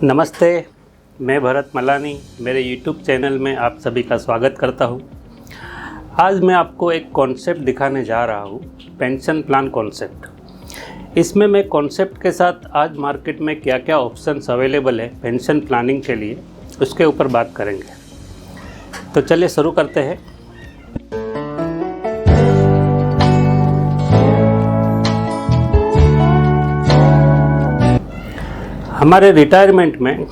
नमस्ते, मैं भरत मलानी मेरे YouTube चैनल में आप सभी का स्वागत करता हूँ। आज मैं आपको एक कॉन्सेप्ट दिखाने जा रहा हूँ, पेंशन प्लान कॉन्सेप्ट। इसमें मैं कॉन्सेप्ट के साथ आज मार्केट में क्या क्या ऑप्शंस अवेलेबल है पेंशन प्लानिंग के लिए, उसके ऊपर बात करेंगे। तो चलिए शुरू करते हैं। हमारे रिटायरमेंट में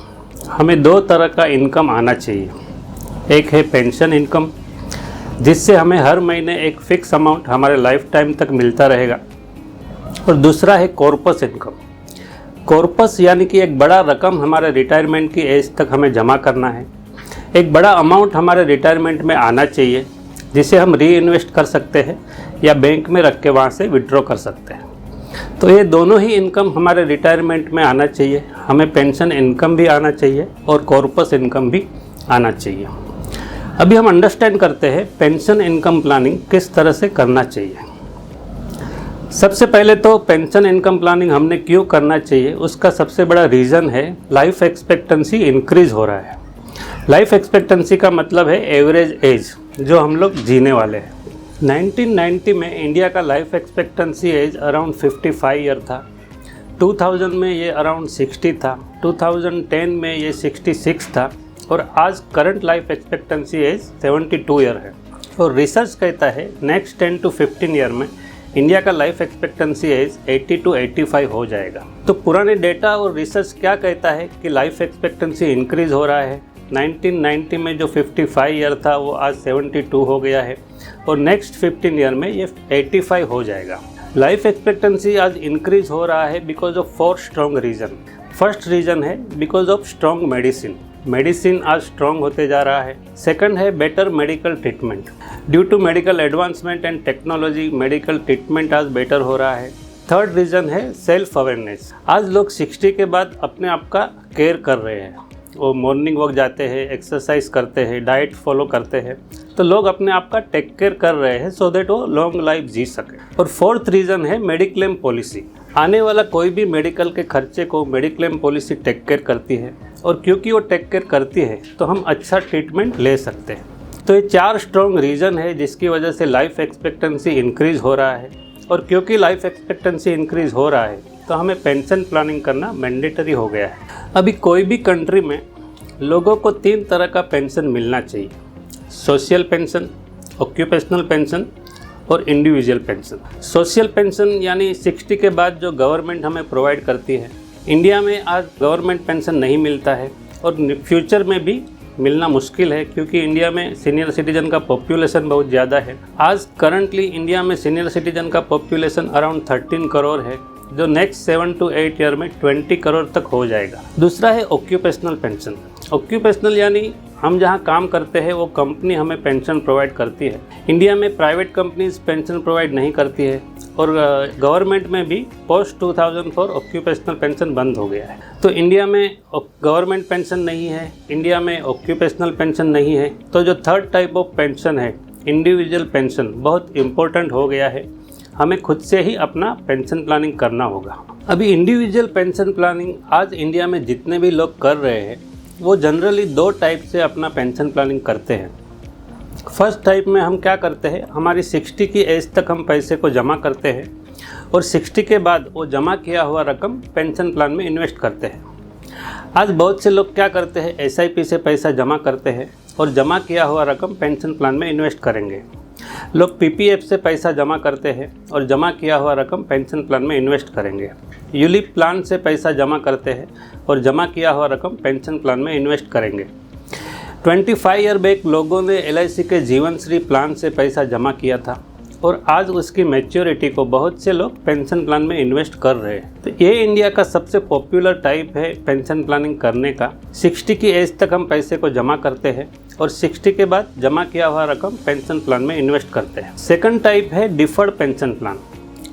हमें दो तरह का इनकम आना चाहिए। एक है पेंशन इनकम, जिससे हमें हर महीने एक फ़िक्स अमाउंट हमारे लाइफ टाइम तक मिलता रहेगा, और दूसरा है कॉर्पस इनकम। कॉर्पस यानी कि एक बड़ा रकम हमारे रिटायरमेंट की एज तक हमें जमा करना है। एक बड़ा अमाउंट हमारे रिटायरमेंट में आना चाहिए, जिसे हम री इन्वेस्ट कर सकते हैं या बैंक में रख के वहाँ से विड्रॉ कर सकते हैं। तो ये दोनों ही इनकम हमारे रिटायरमेंट में आना चाहिए। हमें पेंशन इनकम भी आना चाहिए और कॉर्पस इनकम भी आना चाहिए। अभी हम अंडरस्टैंड करते हैं पेंशन इनकम प्लानिंग किस तरह से करना चाहिए। सबसे पहले तो पेंशन इनकम प्लानिंग हमने क्यों करना चाहिए, उसका सबसे बड़ा रीज़न है लाइफ एक्सपेक्टेंसी इंक्रीज़ हो रहा है। लाइफ एक्सपेक्टेंसी का मतलब है एवरेज एज जो हम लोग जीने वाले हैं। 1990 में इंडिया का life expectancy age around 55 year था। 2000 में ये अराउंड 60 था। 2010 में ये 66 था, और आज current life expectancy age 72 year है। और रिसर्च कहता है नेक्स्ट 10 to 15 ईयर में इंडिया का लाइफ एक्सपेक्टेंसी एज 80 to 85 हो जाएगा। तो पुराने डेटा और रिसर्च क्या कहता है कि लाइफ एक्सपेक्टेंसी इंक्रीज़ हो रहा है। 1990 में जो 55 ईयर था वो आज 72 हो गया है, और नेक्स्ट 15 ईयर में ये 85 हो जाएगा। लाइफ एक्सपेक्टेंसी आज इंक्रीज़ हो रहा है because of 4 strong reason. First reason है बिकॉज ऑफ स्ट्रॉन्ग मेडिसिन आज स्ट्रॉन्ग होते जा रहा है। सेकंड है better medical treatment. Due to medical advancement and technology medical treatment आज बेटर हो रहा है। थर्ड रीज़न है सेल्फ अवेयरनेस। आज लोग 60 के बाद अपने आप का केयर कर रहे हैं। वो मॉर्निंग वॉक जाते हैं, एक्सरसाइज करते हैं, डाइट फॉलो करते हैं, तो लोग अपने आप का टेक केयर कर रहे हैं सो दैट वो लॉन्ग लाइफ जी सके। और फोर्थ रीज़न है मेडिक्लेम पॉलिसी। आने वाला कोई भी मेडिकल के खर्चे को मेडिक्लेम पॉलिसी टेक केयर करती है, और क्योंकि वो टेक केयर करती है तो हम अच्छा ट्रीटमेंट ले सकते हैं। तो ये 4 स्ट्रॉन्ग रीज़न है जिसकी वजह से लाइफ एक्सपेक्टेंसी इंक्रीज़ हो रहा है। और क्योंकि लाइफ एक्सपेक्टेंसी इंक्रीज़ हो रहा है तो हमें पेंशन प्लानिंग करना मैंडेटरी हो गया है। अभी कोई भी कंट्री में लोगों को 3 तरह का पेंशन मिलना चाहिए: सोशल पेंशन, ऑक्यूपेशनल पेंशन और इंडिविजुअल पेंशन। सोशल पेंशन यानी 60 के बाद जो गवर्नमेंट हमें प्रोवाइड करती है। इंडिया में आज गवर्नमेंट पेंशन नहीं मिलता है, और फ्यूचर में भी मिलना मुश्किल है, क्योंकि इंडिया में सीनियर सिटीजन का पॉपुलेशन बहुत ज़्यादा है। आज करंटली इंडिया में सीनियर सिटीजन का पॉपुलेशन अराउंड 13 करोड़ है, जो नेक्स्ट 7 to 8 ईयर में 20 करोड़ तक हो जाएगा। दूसरा है ऑक्यूपेशनल पेंशन। ऑक्यूपेशनल यानी हम जहाँ काम करते हैं वो कंपनी हमें पेंशन प्रोवाइड करती है। इंडिया में प्राइवेट कंपनीज पेंशन प्रोवाइड नहीं करती है, और गवर्नमेंट में भी पोस्ट 2004 ऑक्यूपेशनल पेंशन बंद हो गया है। तो इंडिया में गवर्नमेंट पेंशन नहीं है, इंडिया में ऑक्यूपेशनल पेंशन नहीं है। तो जो थर्ड टाइप ऑफ पेंशन है, इंडिविजुअल पेंशन, बहुत इम्पोर्टेंट हो गया है। हमें खुद से ही अपना पेंशन प्लानिंग करना होगा। अभी इंडिविजुअल पेंशन प्लानिंग आज इंडिया में जितने भी लोग कर रहे हैं वो जनरली 2 टाइप से अपना पेंशन प्लानिंग करते हैं। फर्स्ट टाइप में हम क्या करते हैं, हमारी 60 की एज तक हम पैसे को जमा करते हैं, और 60 के बाद वो जमा किया हुआ रकम पेंशन प्लान में इन्वेस्ट करते हैं। आज बहुत से लोग क्या करते हैं, SIP से पैसा जमा करते हैं और जमा किया हुआ रकम पेंशन प्लान में इन्वेस्ट करेंगे। लोग PPF से पैसा जमा करते हैं और जमा किया हुआ रकम पेंशन प्लान में इन्वेस्ट करेंगे। यूलिप प्लान से पैसा जमा करते हैं और जमा किया हुआ रकम पेंशन प्लान में इन्वेस्ट करेंगे। 25 ईयर बैक लोगों ने LIC के जीवन श्री प्लान से पैसा जमा किया था, और आज उसकी मैच्योरिटी को बहुत से लोग पेंशन प्लान में इन्वेस्ट कर रहे हैं। तो ये इंडिया का सबसे पॉपुलर टाइप है पेंशन प्लानिंग करने का। 60 की एज तक हम पैसे को जमा करते हैं, और 60 के बाद जमा किया हुआ रकम पेंशन प्लान में इन्वेस्ट करते हैं। सेकंड टाइप है डिफर्ड पेंशन प्लान।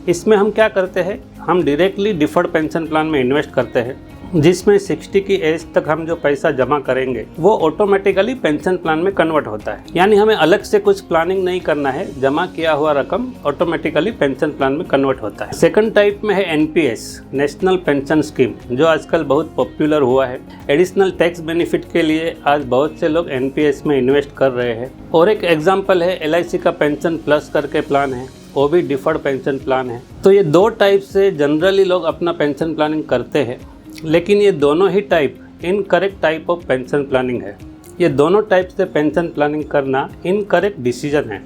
इसमें हम क्या करते हैं, हम डायरेक्टली डिफर्ड पेंशन प्लान में इन्वेस्ट करते हैं। जिसमें 60 की एज तक हम जो पैसा जमा करेंगे वो ऑटोमेटिकली पेंशन प्लान में कन्वर्ट होता है। यानी हमें अलग से कुछ प्लानिंग नहीं करना है, जमा किया हुआ रकम ऑटोमेटिकली पेंशन प्लान में कन्वर्ट होता है। सेकंड टाइप में है एनपीएस, नेशनल पेंशन स्कीम, जो आजकल बहुत पॉपुलर हुआ है। एडिशनल टैक्स बेनिफिट के लिए आज बहुत से लोग एनपीएस में इन्वेस्ट कर रहे हैं। और एक एग्जाम्पल है LIC का पेंशन प्लस करके प्लान है, वो भी डिफर्ड पेंशन प्लान है। तो ये दो टाइप से जनरली लोग अपना पेंशन प्लानिंग करते हैं, लेकिन ये दोनों ही type incorrect type of pension planning है। ये दोनों टाइप से पेंशन प्लानिंग करना इनकरेक्ट डिसीजन है,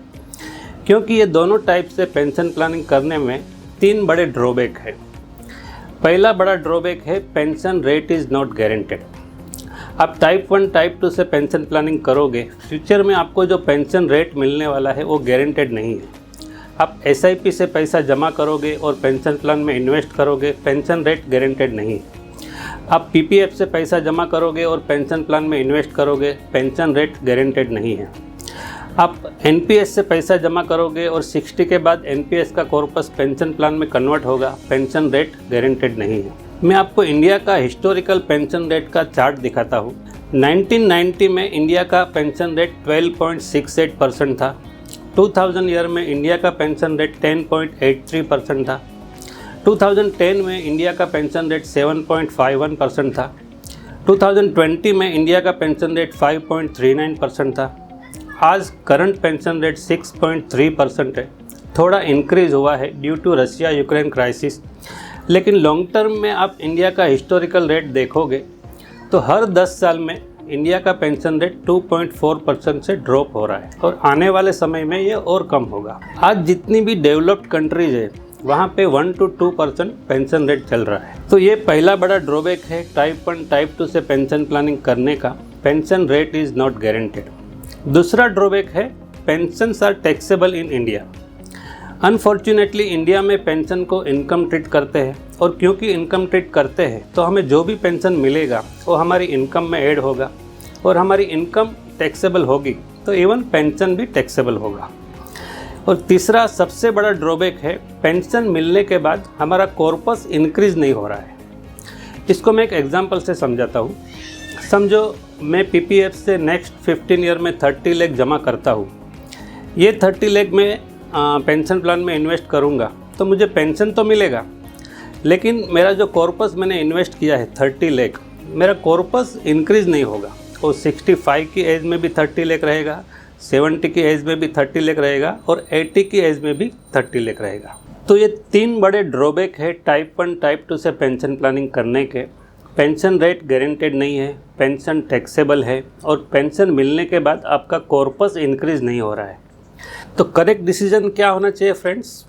क्योंकि ये दोनों टाइप से पेंशन प्लानिंग करने में 3 बड़े ड्रॉबैक है। पहला बड़ा ड्रॉबैक है pension rate is not guaranteed. आप टाइप 1 टाइप 2 से पेंशन प्लानिंग करोगे, फ्यूचर में आपको जो पेंशन रेट मिलने वाला है वो गारंटेड नहीं है। आप SIP से पैसा जमा करोगे और पेंशन प्लान में इन्वेस्ट करोगे, पेंशन रेट गारंटेड नहीं है। आप PPF से पैसा जमा करोगे और पेंशन प्लान में इन्वेस्ट करोगे, पेंशन रेट गारंटेड नहीं है। आप NPS से पैसा जमा करोगे और 60 के बाद NPS का कॉर्पस पेंशन प्लान में कन्वर्ट होगा, पेंशन रेट गारंटेड नहीं है। मैं आपको इंडिया का हिस्टोरिकल पेंशन रेट का चार्ट दिखाता हूँ। 1990 में इंडिया का पेंशन रेट 12.68% था। 2000 ईयर में इंडिया का पेंशन रेट 10.83% था। 2010 में इंडिया का पेंशन रेट 7.51% था। 2020 में इंडिया का पेंशन रेट 5.39% था। आज करंट पेंशन रेट 6.3% है। थोड़ा इंक्रीज़ हुआ है due to Russia Ukraine crisis, लेकिन लॉन्ग टर्म में आप इंडिया का हिस्टोरिकल रेट देखोगे तो हर 10 साल में इंडिया का पेंशन रेट 2.4% से ड्रॉप हो रहा है और आने वाले समय में ये और कम होगा। आज जितनी भी डेवलप्ड कंट्रीज है वहाँ पे 1 to 2% पेंशन रेट चल रहा है। तो ये पहला बड़ा ड्रॉबैक है टाइप 1 टाइप 2 से पेंशन प्लानिंग करने का, pension rate is not guaranteed. दूसरा ड्रॉबैक है pensions are taxable in India. Unfortunately India में पेंशन को इनकम ट्रीट करते हैं, और क्योंकि इनकम ट्रीट करते हैं तो हमें जो भी पेंशन मिलेगा वो हमारी इनकम में ऐड होगा, और हमारी इनकम टैक्सेबल होगी तो इवन पेंशन भी टैक्सेबल होगा। और तीसरा सबसे बड़ा ड्रॉबैक है पेंशन मिलने के बाद हमारा कॉर्पस इंक्रीज़ नहीं हो रहा है। इसको मैं एक एग्जांपल से समझाता हूँ। समझो मैं PPF से नेक्स्ट 15 ईयर में 30 लाख जमा करता हूँ। ये 30 लाख में पेंशन प्लान में इन्वेस्ट करूँगा तो मुझे पेंशन तो मिलेगा, लेकिन मेरा जो कॉर्पस मैंने इन्वेस्ट किया है 30 लाख, मेरा कॉर्पस इंक्रीज़ नहीं होगा। और 65 की एज में भी 30 लाख रहेगा, 70 की एज में भी 30 लाख रहेगा, और 80 की एज में भी 30 लाख रहेगा। तो ये 3 बड़े ड्रॉबैक है टाइप 1 टाइप 2 से पेंशन प्लानिंग करने के। पेंशन रेट गारंटेड नहीं है, पेंशन टैक्सेबल है, और पेंशन मिलने के बाद आपका कॉर्पस इंक्रीज़ नहीं हो रहा है। तो करेक्ट डिसीजन क्या होना चाहिए फ्रेंड्स?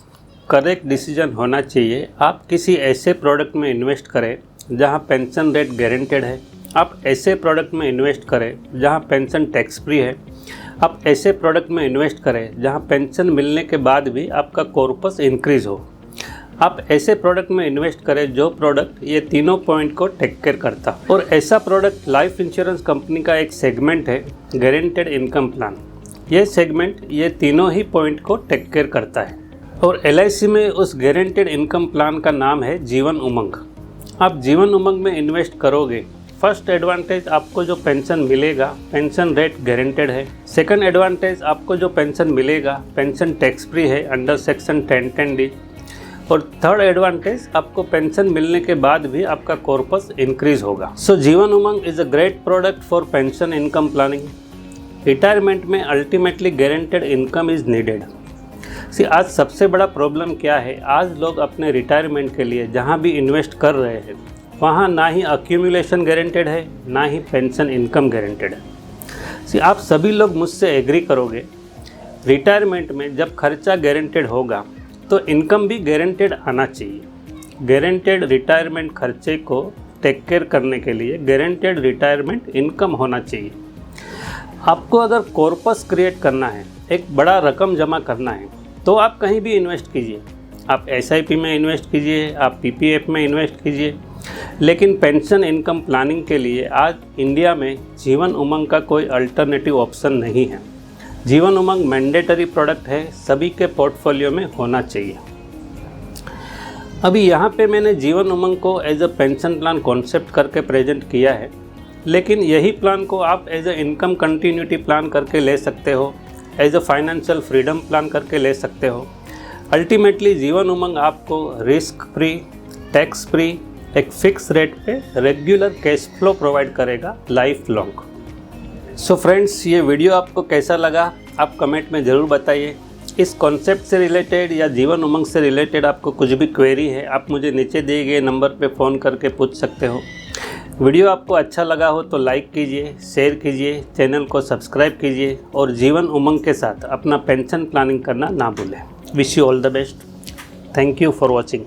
करेक्ट डिसीजन होना चाहिए आप किसी ऐसे प्रोडक्ट में इन्वेस्ट करें जहां पेंशन रेट गारंटेड है। आप ऐसे प्रोडक्ट में इन्वेस्ट करें जहां पेंशन टैक्स फ्री है। आप ऐसे प्रोडक्ट में इन्वेस्ट करें जहां पेंशन मिलने के बाद भी आपका कॉर्पस इंक्रीज़ हो। आप ऐसे प्रोडक्ट में इन्वेस्ट करें जो प्रोडक्ट ये तीनों पॉइंट को टेक केयर करता हो। और ऐसा प्रोडक्ट लाइफ इंश्योरेंस कंपनी का एक सेगमेंट है गारंटेड इनकम प्लान। ये सेगमेंट ये तीनों ही पॉइंट को टेक केयर करता है। और LIC में उस गारंटेड इनकम प्लान का नाम है जीवन उमंग। आप जीवन उमंग में इन्वेस्ट करोगे, फर्स्ट एडवांटेज आपको जो पेंशन मिलेगा पेंशन रेट गारंटेड है। सेकंड एडवांटेज आपको जो पेंशन मिलेगा पेंशन टैक्स फ्री है अंडर सेक्शन 1010D। और थर्ड एडवांटेज आपको पेंशन मिलने के बाद भी आपका कॉर्पस इंक्रीज होगा। So Jeevan Umang is a great product for pension income planning. Retirement में ultimately guaranteed income is needed. आज सबसे बड़ा प्रॉब्लम क्या है, आज लोग अपने रिटायरमेंट के लिए जहाँ भी इन्वेस्ट कर रहे हैं वहाँ ना ही अक्यूमुलेशन गारंटेड है ना ही पेंशन इनकम गारंटेड है। आप सभी लोग मुझसे एग्री करोगे, रिटायरमेंट में जब खर्चा गारंटेड होगा तो इनकम भी गारंटेड आना चाहिए। गारंटेड रिटायरमेंट खर्चे को टेक केयर करने के लिए गारंटेड रिटायरमेंट इनकम होना चाहिए। आपको अगर कॉर्पस क्रिएट करना है, एक बड़ा रकम जमा करना है, तो आप कहीं भी इन्वेस्ट कीजिए। आप SIP में इन्वेस्ट कीजिए, आप PPF में इन्वेस्ट कीजिए, लेकिन पेंशन इनकम प्लानिंग के लिए आज इंडिया में जीवन उमंग का कोई अल्टरनेटिव ऑप्शन नहीं है। जीवन उमंग मैंडेटरी प्रोडक्ट है, सभी के पोर्टफोलियो में होना चाहिए। अभी यहाँ पे मैंने जीवन उमंग को as a pension plan concept करके प्रेजेंट किया है, लेकिन यही प्लान को आप as a income continuity plan करके ले सकते हो, as a financial freedom plan करके ले सकते हो। अल्टीमेटली जीवन उमंग आपको रिस्क फ्री, टैक्स फ्री, एक फिक्स रेट पे रेगुलर कैश फ्लो प्रोवाइड करेगा लाइफ लॉन्ग। सो फ्रेंड्स, ये वीडियो आपको कैसा लगा आप कमेंट में ज़रूर बताइए। इस कॉन्सेप्ट से रिलेटेड या जीवन उमंग से रिलेटेड आपको कुछ भी क्वेरी है, आप मुझे नीचे दिए गए नंबर पे फ़ोन करके पूछ सकते हो। वीडियो आपको अच्छा लगा हो तो लाइक कीजिए, शेयर कीजिए, चैनल को सब्सक्राइब कीजिए और जीवन उमंग के साथ अपना पेंशन प्लानिंग करना ना भूलें। Wish you all the best. Thank you for watching.